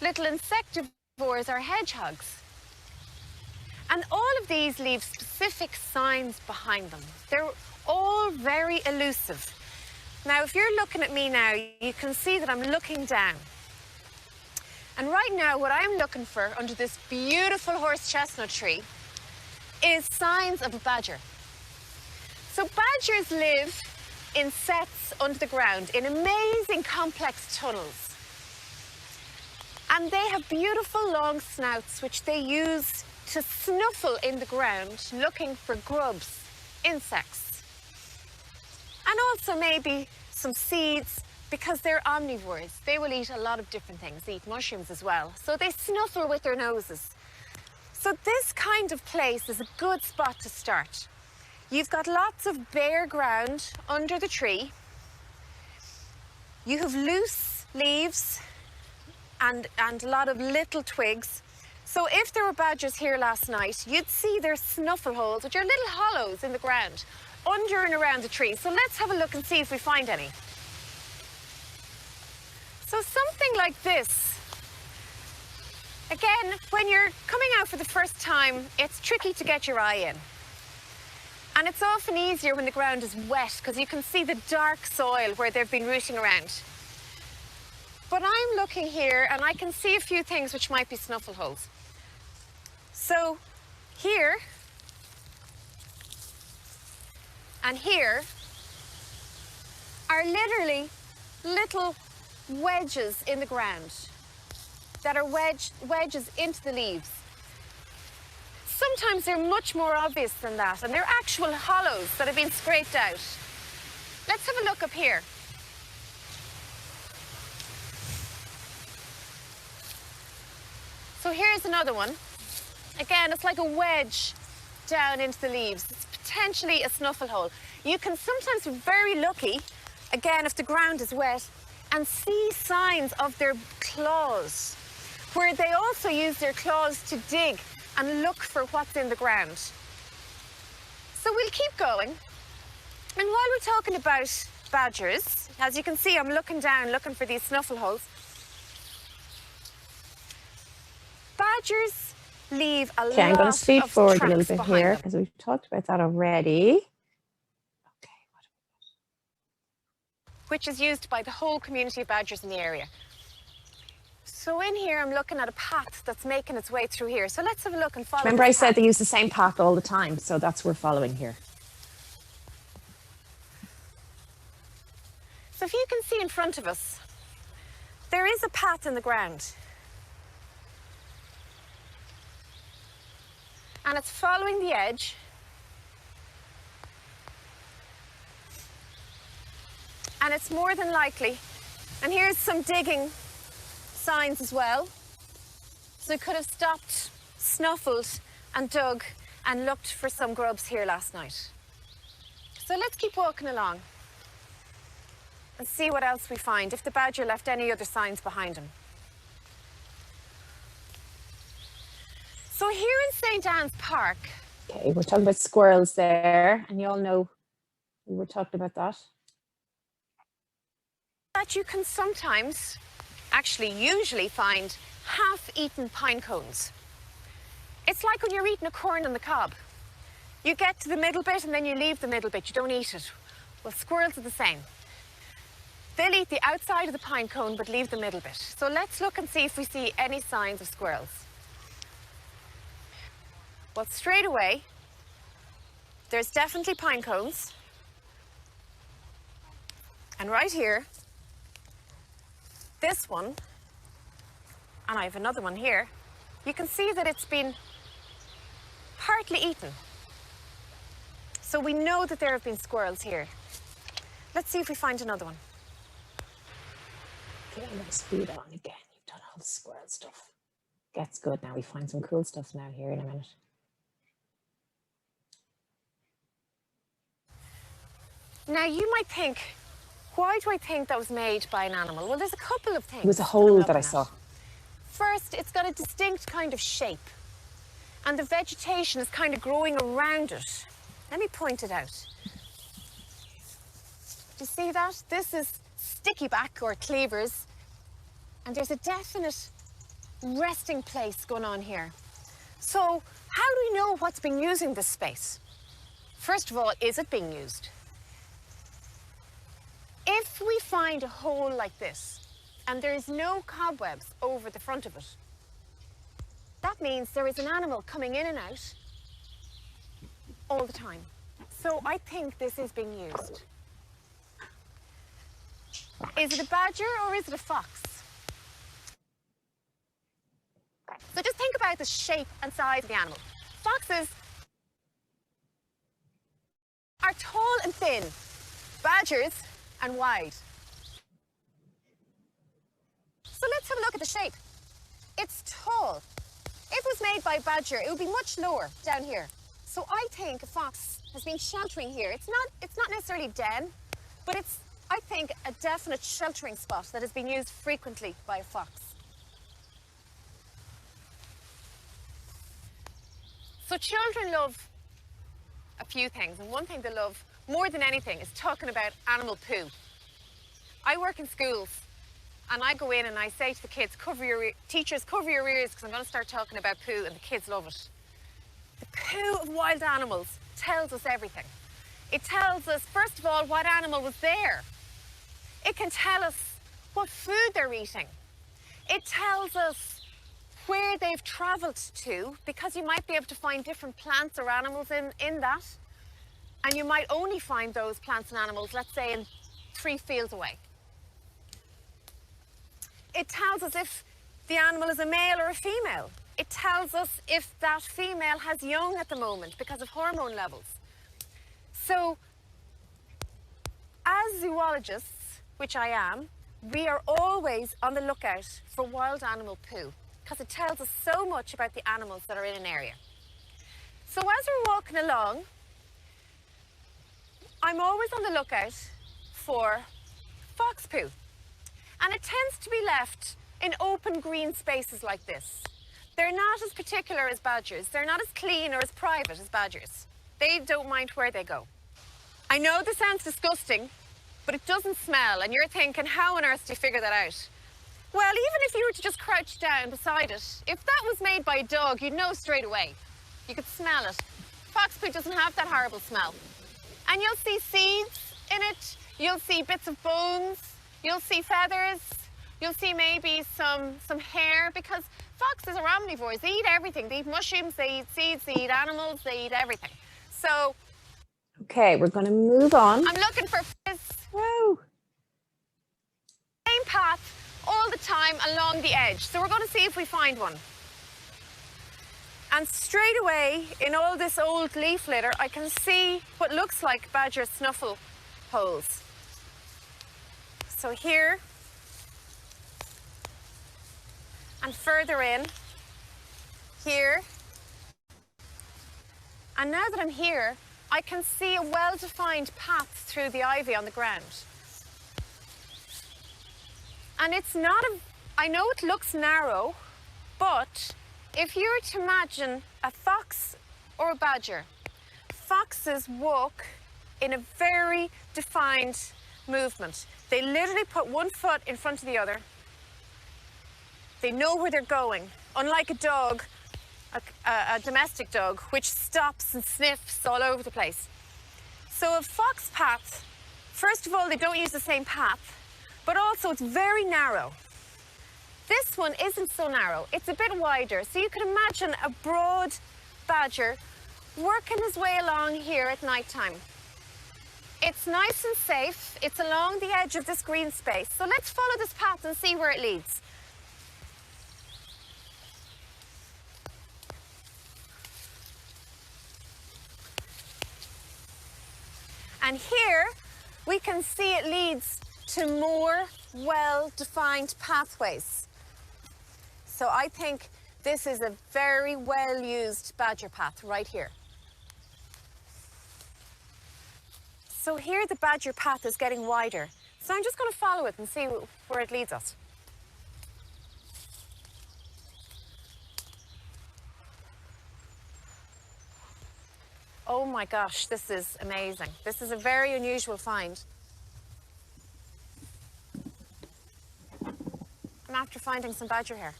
little insectivores, our hedgehogs. And all of these leave specific signs behind them. They're all very elusive. Now, if you're looking at me now, you can see that I'm looking down. And right now, what I'm looking for under this beautiful horse chestnut tree is signs of a badger. So badgers live in sets under the ground in amazing complex tunnels. And they have beautiful long snouts which they use to snuffle in the ground looking for grubs, insects, and also maybe some seeds, because they're omnivores. They will eat a lot of different things, they eat mushrooms as well. So they snuffle with their noses. So this kind of place is a good spot to start. You've got lots of bare ground under the tree. You have loose leaves and a lot of little twigs. So if there were badgers here last night, you'd see their snuffle holes, which are little hollows in the ground, under and around the tree. So let's have a look and see if we find any. So something like this. Again, when you're coming out for the first time, it's tricky to get your eye in. And it's often easier when the ground is wet, because you can see the dark soil where they've been rooting around. But I'm looking here and I can see a few things which might be snuffle holes. So here and here are literally little wedges in the ground that are wedges into the leaves. Sometimes they're much more obvious than that, and they're actual hollows that have been scraped out. Let's have a look up here. So here's another one. Again, it's like a wedge down into the leaves. It's potentially a snuffle hole. You can sometimes be very lucky, again, if the ground is wet, and see signs of their claws, where they also use their claws to dig and look for what's in the ground. So we'll keep going. And while we're talking about badgers, as you can see, I'm looking down, looking for these snuffle holes. Badgers leave a lot of Okay, I'm going to speed forward a little bit behind here them. because we've talked about that already. Which is used by the whole community of badgers in the area. So in here, I'm looking at a path that's making its way through here. So let's have a look and follow. Remember I this said path. they use the same path all the time, so that's what we're following here. So if you can see in front of us, there is a path in the ground. And it's following the edge. And it's more than likely, and here's some digging signs as well. So it could have stopped, snuffled and dug and looked for some grubs here last night. So let's keep walking along and see what else we find, if the badger left any other signs behind him. So here in St. Anne's Park. Okay, we're talking about squirrels there, and you all know we were talking about that. That you can sometimes, actually usually find half-eaten pine cones. It's like when you're eating a corn on the cob. You get to the middle bit and then you leave the middle bit, you don't eat it. Well, squirrels are the same. They'll eat the outside of the pine cone but leave the middle bit. So let's look and see if we see any signs of squirrels. Well, straight away, there's definitely pine cones. And right here, this one, and I have another one here, you can see that it's been partly eaten. So we know that there have been squirrels here. Let's see if we find another one. Okay, I'm going to speed on again. You've done all the squirrel stuff. Gets good now. We find some cool stuff now here in a minute. Now you might think, why do I think that was made by an animal? Well, there's a couple of things. It was a I'm hole that looking I at. saw. First, it's got a distinct kind of shape, and the vegetation is kind of growing around it. Let me point it out. Do you see that? This is sticky back or cleavers, and there's a definite resting place going on here. So how do we know what's been using this space? First of all, is it being used? If we find a hole like this, and there is no cobwebs over the front of it, that means there is an animal coming in and out all the time. So I think this is being used. Is it a badger or is it a fox? So just think about the shape and size of the animal. Foxes are tall and thin, badgers and wide. So let's have a look at the shape. It's tall. If it was made by a badger, it would be much lower down here. So I think a fox has been sheltering here. It's not necessarily a den, but it's, I think, a definite sheltering spot that has been used frequently by a fox. So children love a few things, and one thing they love more than anything is talking about animal poo. I work in schools, and I go in and I say to the kids, teachers, cover your ears, because I'm going to start talking about poo, and the kids love it. The poo of wild animals tells us everything. It tells us, first of all, what animal was there. It can tell us what food they're eating. It tells us where they've travelled to, because you might be able to find different plants or animals in that, and you might only find those plants and animals, let's say, in 3 fields away. It tells us if the animal is a male or a female. It tells us if that female has young at the moment because of hormone levels. So, as zoologists, which I am, we are always on the lookout for wild animal poo, because it tells us so much about the animals that are in an area. So as we're walking along, I'm always on the lookout for fox poo. And it tends to be left in open green spaces like this. They're not as particular as badgers. They're not as clean or as private as badgers. They don't mind where they go. I know this sounds disgusting, but it doesn't smell, and you're thinking, how on earth do you figure that out? Well, even if you were to just crouch down beside it, if that was made by a dog, you'd know straight away. You could smell it. Fox poo doesn't have that horrible smell. And you'll see seeds in it, you'll see bits of bones, you'll see feathers, you'll see maybe some hair, because foxes are omnivores. They eat everything. They eat mushrooms, they eat seeds, they eat animals, they eat everything. So, Okay, we're going to move on. I'm looking for this Whoa. same path all the time along the edge. So we're going to see if we find one. And straight away, in all this old leaf litter, I can see what looks like badger snuffle holes. So here, and further in, here. And now that I'm here, I can see a well-defined path through the ivy on the ground. And it's not I know it looks narrow, but if you were to imagine a fox or a badger, foxes walk in a very defined movement. They literally put one foot in front of the other. They know where they're going, unlike a dog, a domestic dog, which stops and sniffs all over the place. So a fox path, first of all, they don't use the same path, but also it's very narrow. This one isn't so narrow, it's a bit wider. So you can imagine a broad badger working his way along here at night time. It's nice and safe, it's along the edge of this green space. So let's follow this path and see where it leads. And here we can see it leads to more well-defined pathways. So I think this is a very well-used badger path right here. So here the badger path is getting wider. So I'm just going to follow it and see where it leads us. Oh my gosh, this is amazing. This is a very unusual find. I'm after finding some badger hair.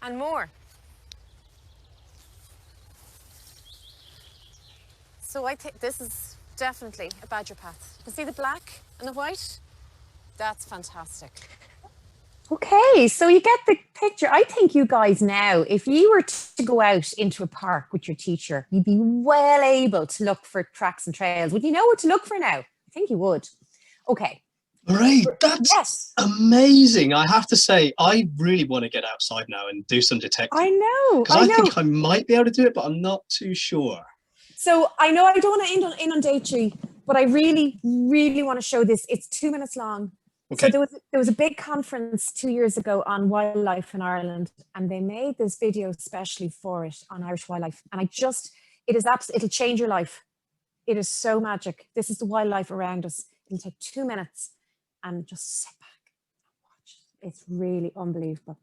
And more. So I think this is definitely a badger path. You can see the black and the white? That's fantastic. Okay, so you get the picture. I think you guys now, if you were to go out into a park with your teacher, you'd be well able to look for tracks and trails. Would you know what to look for now? I think you would. Okay. Great, that's Yes. amazing. I have to say, I really want to get outside now and do some detecting. I know. Because I think I might be able to do it, but I'm not too sure. So I know I don't want to inundate you, but I really, really want to show this. It's 2 minutes long. Okay. So there was a big conference 2 years ago on wildlife in Ireland, and they made this video especially for it on Irish wildlife. And it'll change your life. It is so magic. This is the wildlife around us. It'll take 2 minutes and just sit back and watch. It's really unbelievable.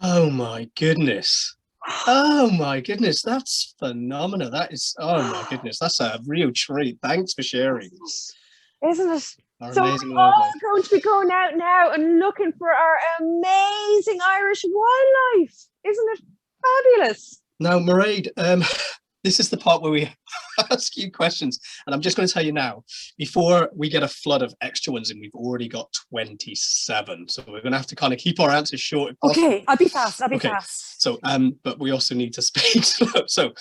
Oh my goodness. Oh my goodness, that's phenomenal. That is, oh my goodness, that's a real treat. Thanks for sharing. Isn't it? Our So amazing we're all wildlife. going to be going out now and looking for our amazing Irish wildlife. Isn't it fabulous? Now, Mairead, this is the part where we ask you questions. And I'm just going to tell you now, before we get a flood of extra ones in, we've already got 27. So we're going to have to kind of keep our answers short if possible. Okay, I'll be fast. I'll be Okay. fast. So, but we also need to speak slow. So,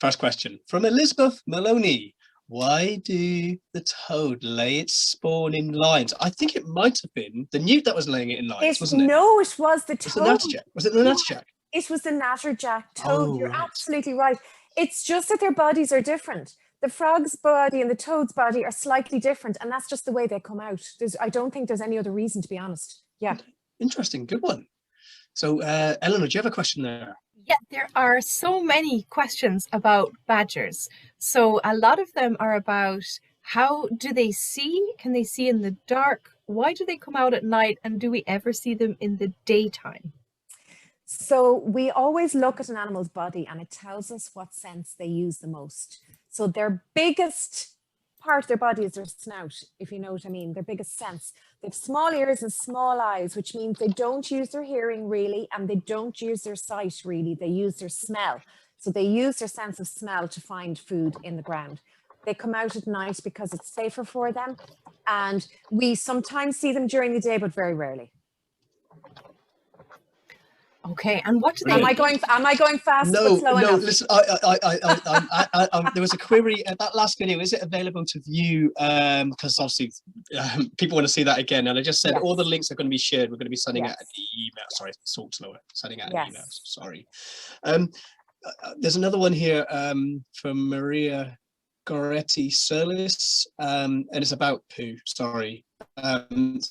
first question from Elizabeth Maloney. Why do the toad lay its spawn in lines? I think it might have been the newt that was laying it in lines, wasn't it? No, it was the Was toad. it the natterjack? Was it the natterjack? It was the natterjack toad. Oh, You're right. absolutely right. It's just that their bodies are different. The frog's body and the toad's body are slightly different, and that's just the way they come out. I don't think there's any other reason, to be honest. Yeah. Interesting, good one. So, Eleanor, do you have a question there? Yeah, there are so many questions about badgers. So a lot of them are about how do they see? Can they see in the dark? why do they come out at night, and do we ever see them in the daytime? So we always look at an animal's body and it tells us what sense they use the most. So their biggest part of their body is their snout, if you know what I mean, their biggest sense. They have small ears and small eyes, which means they don't use their hearing really, and they don't use their sight really, they use their smell. So they use their sense of smell to find food in the ground. They come out at night because it's safer for them. And we sometimes see them during the day, but very rarely. Okay, and what do they? Am I going fast? No, but slow no. enough? Listen, there was a query at that last video. Is it available to view? Because obviously people want to see that again. And I just said all the links are going to be shared. We're going to be sending out an email. Sorry, talk slower. Sending out an email. Sorry. There's another one here from Maria Goretti Solis, and it's about poo. Sorry. So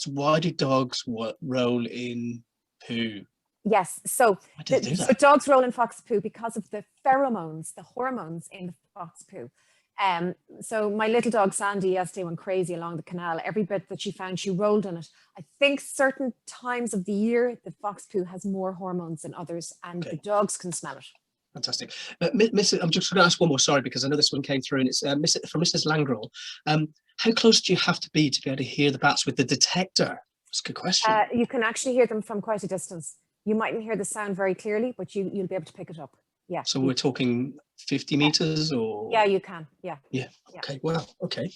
why do dogs roll in poo? Yes, so dogs roll in fox poo because of the pheromones, the hormones in the fox poo. So my little dog Sandy yesterday went crazy along the canal. Every bit that she found, she rolled in it. I think certain times of the year, the fox poo has more hormones than others, and the dogs can smell it. Fantastic. I'm just going to ask one more, sorry, because I know this one came through, and it's from Mrs. Langrel. How close do you have to be able to hear the bats with the detector? That's a good question. You can actually hear them from quite a distance. You mightn't hear the sound very clearly, but you'll be able to pick it up. Yeah. So we're talking 50 meters or? Yeah, you can. Yeah. Yeah. Okay. Wow. Okay.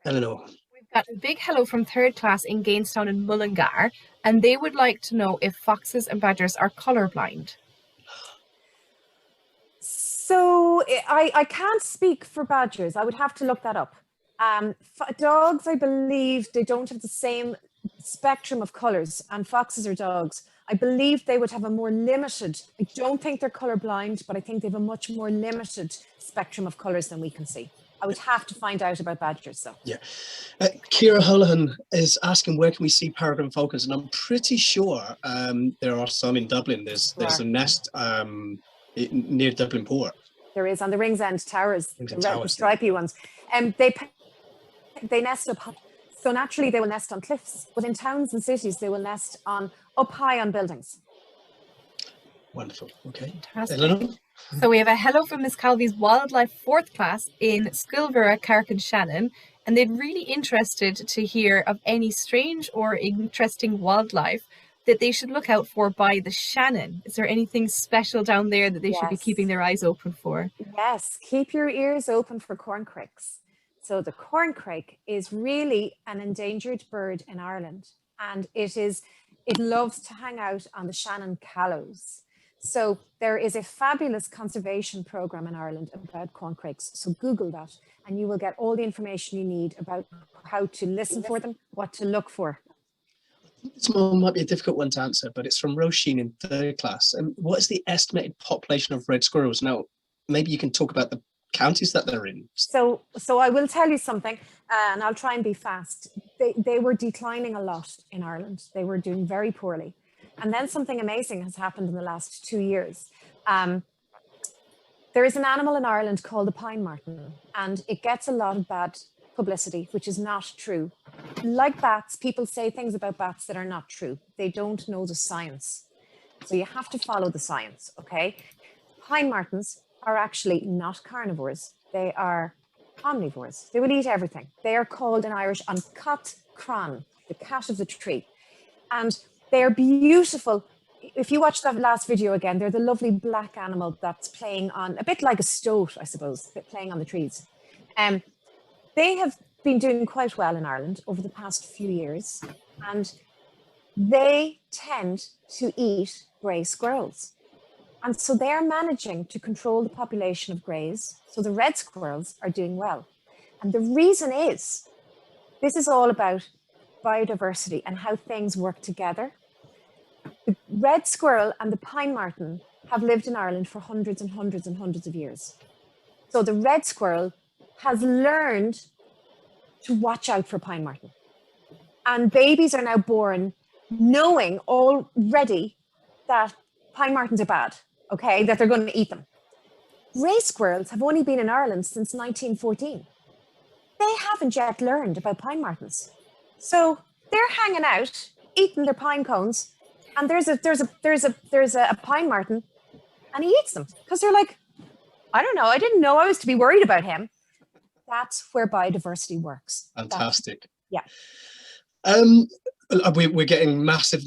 Eleanor. We've got a big hello from third class in Gainestown and Mullingar, and they would like to know if foxes and badgers are colorblind. So I can't speak for badgers. I would have to look that up. Dogs, I believe they don't have the same spectrum of colors, and foxes are dogs. I believe they would have a more limited, I don't think they're colorblind, but I think they have a much more limited spectrum of colors than we can see. I would have to find out about badgers though. Yeah. Kira Holohan is asking where can we see peregrine falcons, and I'm pretty sure there are some in Dublin. There's a nest near Dublin Port. There is on the Ringsend Towers, the stripy ones. They nest up high. So naturally they will nest on cliffs, but in towns and cities they will nest up high on buildings. Wonderful. Okay. Fantastic. So we have a hello from Miss Calvy's wildlife fourth class in Skilvera, Carrick Shannon, and they're really interested to hear of any strange or interesting wildlife that they should look out for by the Shannon. Is there anything special down there that they should be keeping their eyes open for? Yes, keep your ears open for corncrakes. So the corncrake is really an endangered bird in Ireland, and it loves to hang out on the Shannon Callows. So there is a fabulous conservation program in Ireland about corncrakes. So Google that and you will get all the information you need about how to listen for them, what to look for. This one might be a difficult one to answer, but it's from Roisin in third class. And what is the estimated population of red squirrels? Now, maybe you can talk about the counties that they're in. So I will tell you something, and I'll try and be fast. They were declining a lot in Ireland. They were doing very poorly. And then something amazing has happened in the last 2 years. There is an animal in Ireland called the pine marten, and it gets a lot of bad publicity, which is not true. Like bats, people say things about bats that are not true. They don't know the science. So you have to follow the science, okay? Pine martens are actually not carnivores. They are omnivores. They will eat everything. They are called in Irish an cat cran, the cat of the tree. And they are beautiful. If you watch that last video again, they're the lovely black animal that's playing on, a bit like a stoat, I suppose, playing on the trees. They have been doing quite well in Ireland over the past few years, and they tend to eat grey squirrels. And so they're managing to control the population of greys. So the red squirrels are doing well. And the reason is, this is all about biodiversity and how things work together. The red squirrel and the pine marten have lived in Ireland for hundreds and hundreds and hundreds of years. So the red squirrel has learned to watch out for pine marten. And babies are now born knowing already that pine martens are bad, okay, that they're going to eat them. Grey squirrels have only been in Ireland since 1914. They haven't yet learned about pine martens. So they're hanging out, eating their pine cones, and there's a pine marten, and he eats them because they're like, I don't know, I didn't know I was to be worried about him. That's where biodiversity works. Fantastic. Yeah. We're getting massive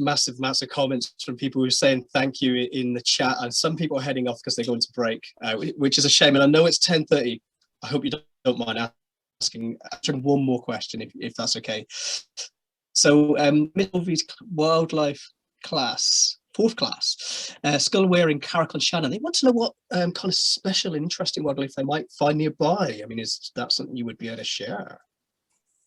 comments from people who are saying thank you in the chat, and some people are heading off because they're going to break, which is a shame. And I know it's 10:30. I hope you don't mind answering one more question, if that's okay. So, Mitchell's wildlife class, 4th class, Scull wearing Carrick on Shannon. They want to know what kind of special and interesting wildlife they might find nearby. I mean, is that something you would be able to share?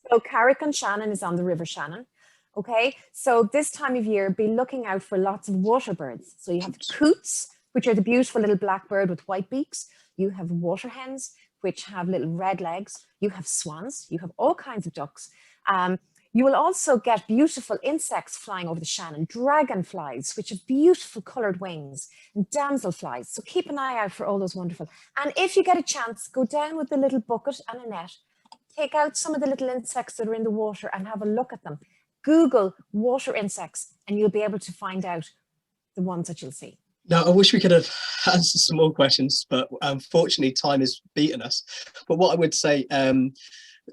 So Carrick on Shannon is on the River Shannon. Okay, so this time of year, be looking out for lots of water birds. So you have coots, which are the beautiful little black bird with white beaks. You have water hens, which have little red legs. You have swans. You have all kinds of ducks. You will also get beautiful insects flying over the Shannon, dragonflies, which have beautiful coloured wings, and damselflies. So keep an eye out for all those wonderful. And if you get a chance, go down with a little bucket and a net, take out some of the little insects that are in the water and have a look at them. Google water insects and you'll be able to find out the ones that you'll see. Now, I wish we could have answered some more questions, but unfortunately time is beating us. But what I would say,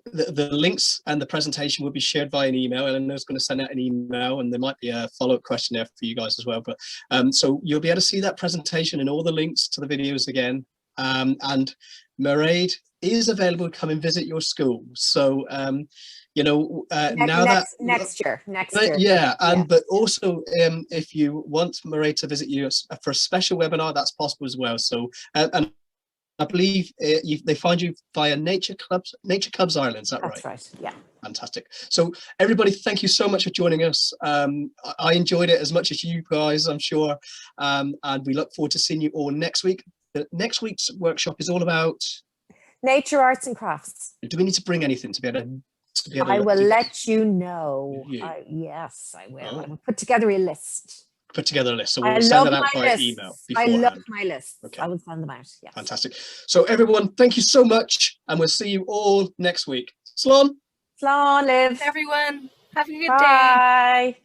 the links and the presentation will be shared via an email. Eleanor's going to send out an email, and there might be a follow-up questionnaire for you guys as well. But so you'll be able to see that presentation and all the links to the videos again. And Mairead is available to come and visit your school. So, you know, next year. Yeah, and but also if you want Mairead to visit you for a special webinar, that's possible as well. So, and I believe they find you via Nature Cubs Ireland. Is that right? That's right. Yeah. Fantastic. So everybody, thank you so much for joining us. I enjoyed it as much as you guys, I'm sure, and we look forward to seeing you all next week. Next week's workshop is all about nature, arts and crafts. Do we need to bring anything to be able to I will let you know. Yes, I will. Oh. I will put together a list. Put together a list. So we'll send that out by email beforehand. I love my list. Okay. I will send them out. Yes. Fantastic. So everyone, thank you so much, and we'll see you all next week. Slán. Slán, Liv. Everyone, have a good day. Bye.